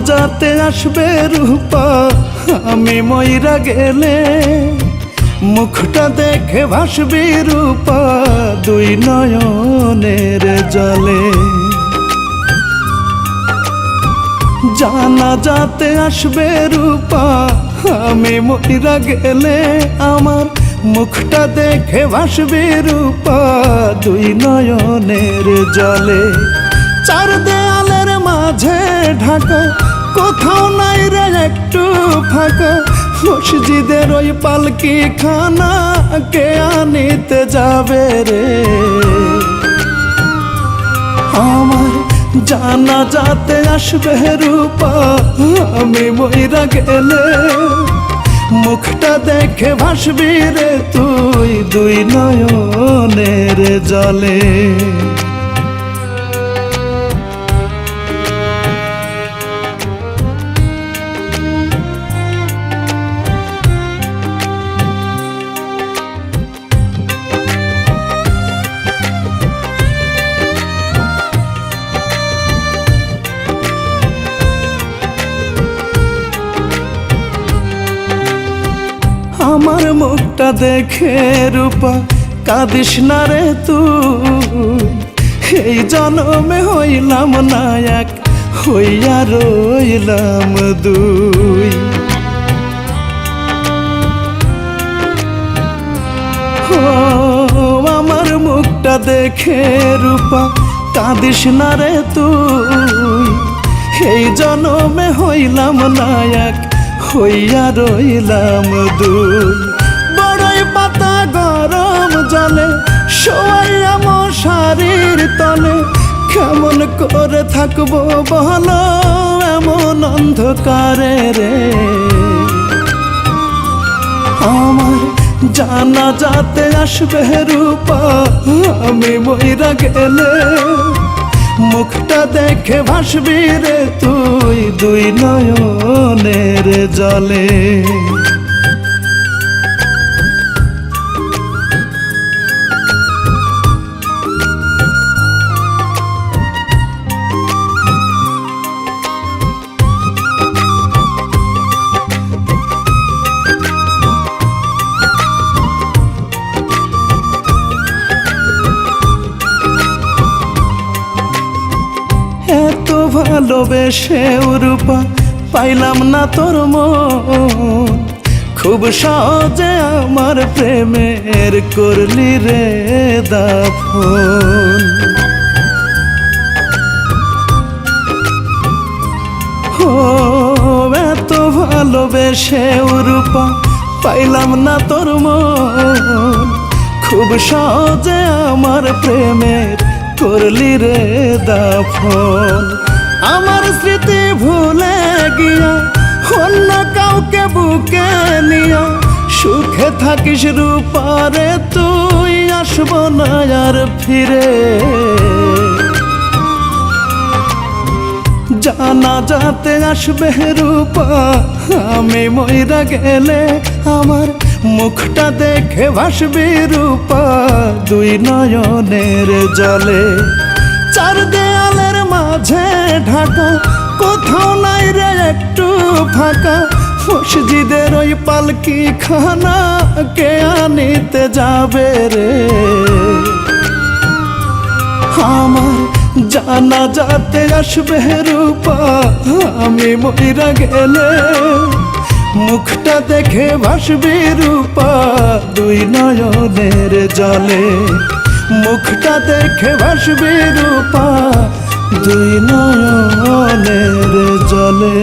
জানাজাতে আসবে রূপা আমি মইরা গেলে, মুখটা দেখে ভাসবি রূপা দুই নয়নের জলে। জানাজাতে আসবে রূপা আমি মইরা গেলে, আমার মুখটা দেখে ভাসবি রূপা দুই নয়নের জলে। চার দেয়ালের মাঝে ঢাকা, কোথাও নাই রে একটু ফাঁকা, মসজিদের ওই পালকি খানা কে আনিতে যাবে রে। আমার জানাজাতে আসবে রূপা আমি মইরা গেলে, মুখটা দেখে ভাসবি রে তুই দুই নয়নের জলে। আমার মুখটা দেখে রূপা কাঁদিস না রে তুই, এই জনমে হইলাম না এক, হইয়া রইলাম দুই। আমার মুখটা দেখে রূপা কাঁদিস না রে তুই, এই জনমে হইলাম না এক, হইয়া রইলাম দুই। বড়ই পাতা গরম জলে শোয়াইয়া মশারির তলে, কেমন করে থাকবো বলো এমন অন্ধকারে রে। আমার জানাজাতে আসবে রূপা আমি মইরা গেলে, মুখটা দেখে ভাসবি রে তুই দুই নয়নের জলে। এত ভালোবেসে রূপা পাইলাম না তোর মন, খুব সহজে আমার প্রেমের করলি রে দাফন। এত ভালোবেসে রূপা পাইলাম না তোর মন, খুব সহজে আমার প্রেমের করলি রে দাফন। আমার স্মৃতি ভুলে গিয়া অন্য কাউকে বুকে নিয়া, সুখে থাকিস রূপা রে তুই আসব না আর ফিরে। জানাজাতে আসবে রূপা আমি মইরা গেলে, আমার মুখটা দেখে ভাসবি রূপা দুই নয়নের জলে। চার দেয়ালের মাঝে ঢাকা, কোথাও নাই রে একটু ফাঁকা, মসজিদের ওই পালকি খানা কে আনিতে যাবে রে। আমার জানাজাতে আসবে রূপা আমি মইরা গেলে, মুখটা দেখে ভাসবি রূপা দুই নয়নের জলে। মুখটা দেখে ভাসবি রূপা দুই নয়নের জলে।